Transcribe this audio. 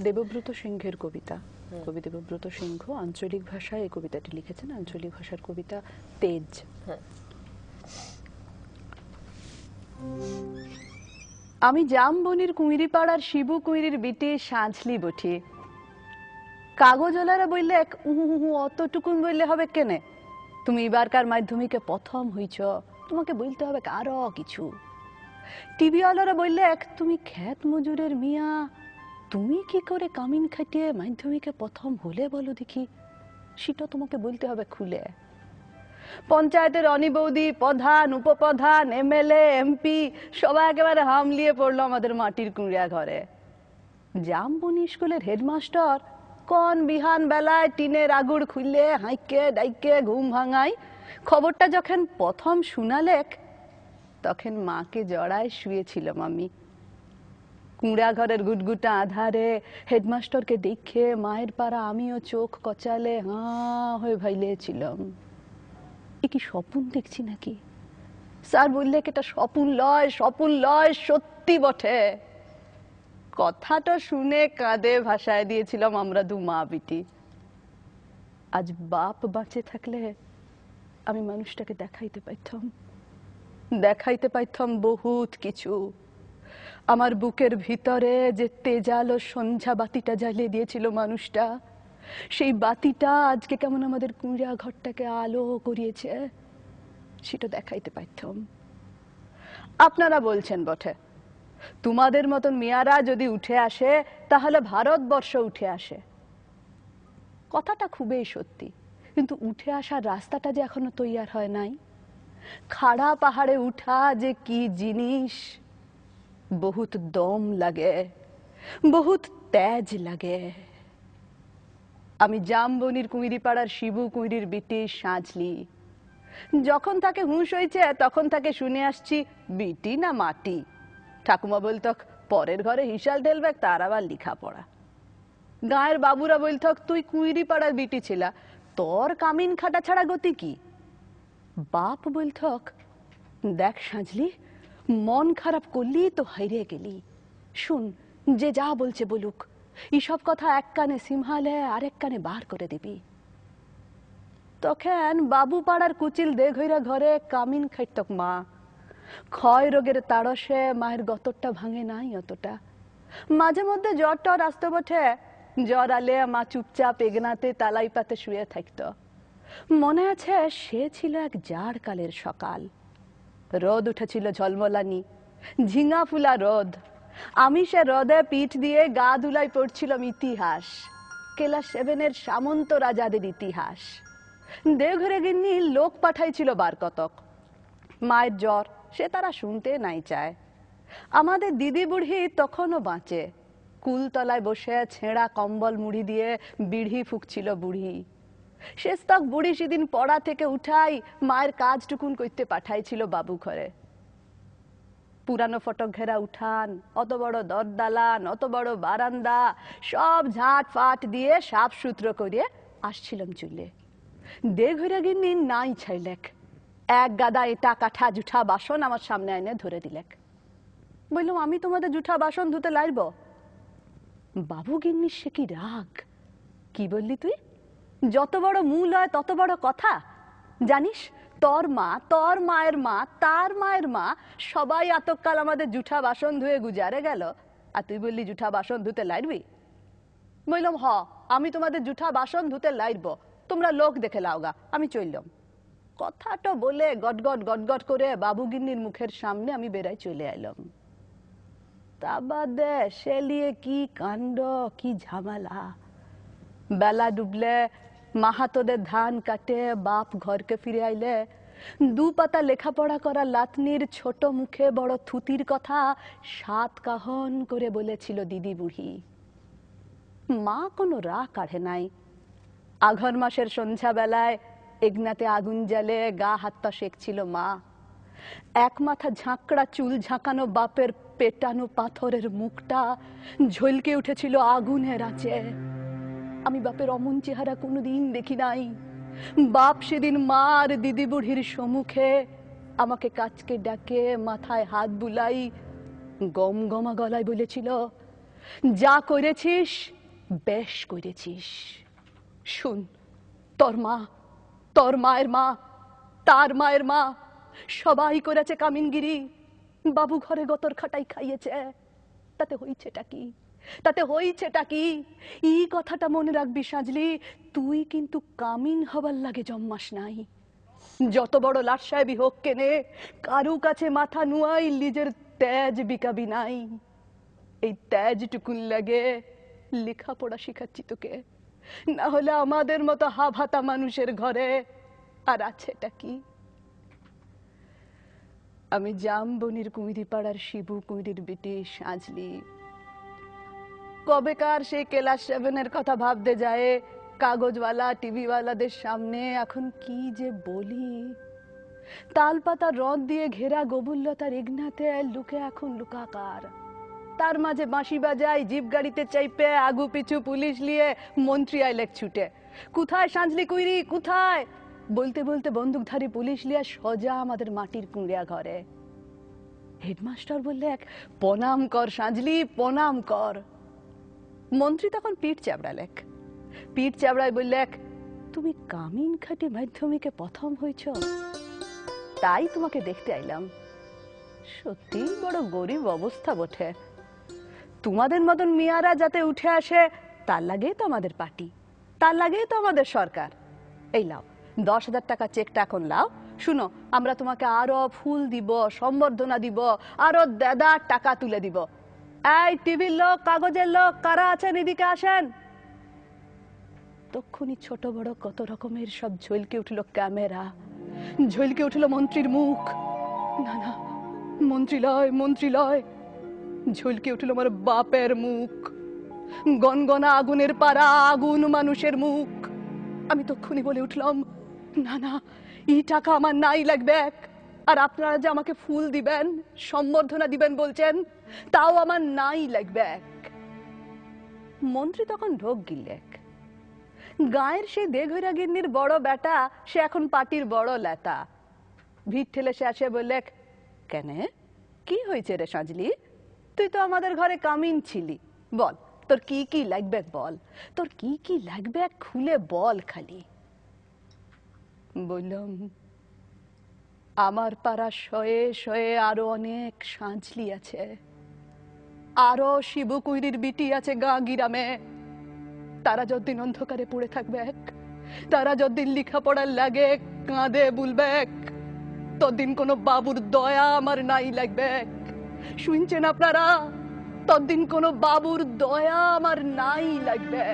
দেবব্রত সিংহের কবিতা। কবি দেবব্রত সিংহ আঞ্চলিক ভাষায় এই কবিতাটি লিখেছেন। আঞ্চলিক ভাষার কবিতা তেজ। আমি জামবনির কুঁইরিপাড়ার শিবু কুঁইরির বিটি সাঁঝলি বঠি। কাগজওয়ালারা বললে অতটুকুন বললে হবে কেনে? তুমি এবারকার মাধ্যমিকে প্রথম হইছ, তোমাকে বলতে হবে আরো কিছু। টিভিওয়ালারা বললে তুমি ক্ষেত মজুরের মিয়া, তুমি কি করে কামিন খাটিয়ে মাধ্যমিকে প্রথম হলে বলো দেখি, সেটা তোমাকে বলতে হবে খুলে। পঞ্চায়েতের অনি বৌদি, প্রধান, উপপ্রধান, এমএলএ, এমপি সবাই একেবারে হামলিয়ে পড়লো আমাদের মাটির কুঁড়িয়া ঘরে। জামবনি স্কুলের হেডমাস্টার কোন বিহান বেলায় টিনের আগুড় খুললে হাইকে ডাইকে ঘুম ভাঙাই খবরটা যখন প্রথম শুনালেক, তখন মাকে জড়ায় শুয়েছিলাম আমি। কুঁড়া ঘরের গুটগুটা আধারে হেডমাস্টারকে দেখে মায়ের পাড়া আমিও চোখ কচালে হাঁ হয়ে ভাইলেছিলাম। এ কি স্বপ্ন দেখছি নাকি? স্যার বললে এটা স্বপ্ন লয়, স্বপ্ন লয়, সত্যি বটে। কথাটা শুনে কাঁদে ভাসায় দিয়েছিলাম আমরা দু মা বিটি। আজ বাপ বাঁচে থাকলে আমি মানুষটাকে দেখাইতে পাইতাম বহুত কিছু। আমার বুকের ভিতরে যে তেজালো সন্ধ্যা বাতিটা জ্বালিয়ে দিয়েছিল মানুষটা, সেই বাতিটা আজকে কেমন আমাদের কুঁড়া ঘরটাকে আলো করিয়েছে, সেটা দেখাইতে পাইতাম। আপনারা বলছেন বটে, তোমাদের মতন মেয়ারা যদি উঠে আসে তাহলে ভারতবর্ষ উঠে আসে। কথাটা খুবই সত্যি, কিন্তু উঠে আসার রাস্তাটা যে এখনো তৈয়ার হয় নাই। খাড়া পাহাড়ে উঠা যে কি জিনিস, বহুত দম লাগে, বহুত তেজ লাগে। আমি জামবনির কুঁইরিপাড়ার শিবু কুঁইরির বিটি সাঁঝলি। যখন তাকে হুঁশ হয়েছে তখন তাকে শুনে আসছি বিটি না মাটি। ঠাকুমা বলতক পরের ঘরে হিসাল ঢেলবে, তার আবার লেখা পড়া। গায়ের বাবুরা বলতক তুই কুঁইরিপাড়ার বিটি ছিলা, তোর কামিন খাটা ছাড়া গতি কি? বাপ বলতক দেখ সাঁঝলি, মন খারাপ করলি তো হাইরে গেলি। শুন, যে যা বলছে বলুক, এইসব কথা এক কানে সিমহালে আরেক কানে বার করে দিবি। তখন বাবু পাড়ার কুচিল দেঘইরা ঘরে কামিন খাইতক মা। ক্ষয় রোগের তাড়সে মায়ের গতরটা ভাঙে নাই অতটা। মাঝে মধ্যে জ্বর টর আসতে বটে, জ্বর আলে মা চুপচাপ এগনাতে তালাই পাতে শুয়ে থাকত। মনে আছে সে ছিল এক জাড় কালের সকাল। রোদ উঠেছিল ঝলমলানি, ঝিঙা ফুলা রোদ। আমি সে রোদে পিঠ দিয়ে গা ধুলাই পড়ছিলাম ইতিহাস, ক্লাস 7-এর সামন্ত রাজাদের ইতিহাস। দেওঘরে গিন্নি লোক পাঠাইছিল বার কতক। মায়ের জ্বর সে তারা শুনতে নাই চায়। আমাদের দিদি বুড়ি তখনও বাঁচে। কুলতলায় বসে ছেঁড়া কম্বল মুড়ি দিয়ে বিড়ি ফুঁকছিল বুড়ি। শেষ তক বুড়ি সেদিন পড়া থেকে উঠাই মায়ের কাজটুকুন করতে পাঠাইছিল বাবু ঘরে। পুরানো ফটক ঘেরা উঠান, অত বড় দরদালান, অত বড় বারান্দা, সব ঝাঁট ফাট দিয়ে সাফ সুতরো করিয়ে আসছিলাম চুলে। দেঘইরা গিন্নি নাই ছাইলেক, এক গাদা এটা কাঠা জুঠা বাসন আমার সামনে এনে ধরে দিলেক। বললাম আমি তোমাদের জুঠা বাসন ধুতে লাইব? বাবু গিন্নি সে কি রাগ! কি বললি তুই? যত বড় মূল হয় তত বড় কথা। জানিস তোর মা, তোর মায়ের মা, তার মায়ের মা সবাই আতকাল আমাদের জুঠা বাসন ধুয়ে গুজারে গেল, আর তুই বললি জুঠা বাসন ধুতে লাইবি? বললাম হ, আমি তোমাদের জুঠা বাসন ধুতে লাইব, তোমরা লোক দেখে লাওগা, আমি চললাম। কথাটা বলে গটগট গটগট করে বাবু গিন্নির মুখের সামনে আমি বেড়াই চলে এলাম। তা বাদে সে লিয়ে কি কাণ্ড, কি ঝামেলা। বেলা ডুবলে মাহাতোদের ধান কাটে বাপ ঘরকে ফিরে আইলে দু পাতা লেখাপড়া করা লাতনির ছোট মুখে বড় থুতির কথা 7 কাহন করে বলেছিল দিদি বুড়ি। মা কোনো রাগ কাঢ়ে নাই। আঘর মাসের সন্ধ্যা বেলায় এগনাতে আগুন জ্বালে গা হাত পা সেকছিল মা। এক মাথা ঝাঁকড়া চুল ঝাঁকানো বাপের পেটানো পাথরের মুখটা ঝলকে উঠেছিল আগুনের আঁচে। আমি বাপের অমন চেহারা কোনোদিন দেখি নাই। বাপ সেদিন মা আর দিদি বুড়ির সম্মুখে আমাকে কাচকে ডাকে মাথায় হাত বুলাই গম গমা গলায় বলেছিল, যা করেছিস বেশ করেছিস। শুন, তোর মা, তোর মায়ের মা, তার মায়ের মা সবাই করেছে কামিনগিরি, বাবু ঘরে গতর খাটাই খাইয়েছে। তাতে হইছেটা কি? তাতে হইছেটা কি? এই কথাটা মনে রাখবি সাজলি, তুই কিন্তু কামিন হবার লাগে জম্মাস নাই। যত বড় লাট সাহেবই হোক কেনে, কারু কাছে মাথা নুয়াই নিজের তেজ বিকাবি নাই। এই তেজটুকুন লাগে লেখাপড়া শিখাচ্ছি তোকে, না হলে আমাদের মতো হাভাতা মানুষের ঘরে আর আছেটা কি? আমি জামবনির কুমিরি পাড়ার শিবু কুমিরির বিটি সাজলি। কবেকার সেই ক্লাস 7-এর কথা ভাবতে যায় কাগজওয়ালা টিভিওয়ালাদের সামনে এখন কি যে বলি। তালপাতা রদ দিয়ে ঘেরা গবুল্লতার ইগনাতে লুকে এখন লুকাকার। তার মাঝে বাঁশি বাজায়, জিপ গাড়িতে চাইপে আগু পিছু পুলিশ নিয়ে মন্ত্রী আইলেক ছুটে। কোথায় সাঁঝলি কুইরি, কোথায়? বলতে বলতে বন্দুকধারী পুলিশ লিয়া সোজা আমাদের মাটির কুঁড়িয়া ঘরে। হেডমাস্টার বললে এক, প্রণাম কর সাঁঝলি, প্রণাম কর। মন্ত্রী তখন পিঠ চাবড়ালেক। পিঠ চাবড়ায় বললে, তুমি কামিন খাটি মাধ্যমিকে প্রথম হয়েছ, তাই তোমাকে দেখতে আইলাম। সত্যি বড় গরিব অবস্থা বটে। তোমাদের মতন মিয়ারা যাতে উঠে আসে তার লাগে তো আমাদের পার্টি, তার লাগে তো আমাদের সরকার। এই লাও 10,000 টাকা চেকটা এখন লাও। শুনো, আমরা তোমাকে আরো ফুল দিব, সম্বর্ধনা দিব, আরো দেদার টাকা তুলে দিব। এই টিভির লোক, কাগজের লোক, কারা আছেন এদিকে আসেন। তক্ষুনি ছোট বড় কত রকমের সব ঝলকে উঠল ক্যামেরা, ঝলকে উঠল মন্ত্রীর মুখ। না না, মন্ত্রী লয়, মন্ত্রী লয়। ঝলকে উঠল আমার বাপের মুখ, গনগনা আগুনের পাড়া, আগুন মানুষের মুখ। আমি তক্ষুনি বলে উঠলাম, না না, এই টাকা আমার নাই লাগবে। আর আপনারা যে আমাকে ফুল দিবেন, সম্বর্ধনা দিবেন বলছেন, তাও আমার নাই লাগবে। মন্ত্রী তখন ঢোক গিললেক। গায়ের সেই দেঘইরা গিন্নির বড় বেটা, সে এখন পার্টির বড় লেতা। ভিড় ঠেলে সে আসে বললে, কেনে কি হয়েছে রে সাঁঝলি? তুই তো আমাদের ঘরে কামিন ছিলি, বল তোর কি কি লাগবে, বল তোর কি কি লাগবে, খুলে বল খালি। বললাম, আমার পাড়া শয়ে শয়ে আরো অনেক সাঁঝলি আছে, আরো শিবু কুইরির বিটি আছে গা গিরামে। তারা যতদিন অন্ধকারে পড়ে থাকবে, তারা যতদিন লেখাপড়ার লাগে কাঁদে বুলবে, ততদিন কোনো বাবুর দয়া আমার নাই লাগবে। শুনছেন আপনারা? ততদিন কোনো বাবুর দয়া আমার নাই লাগবে।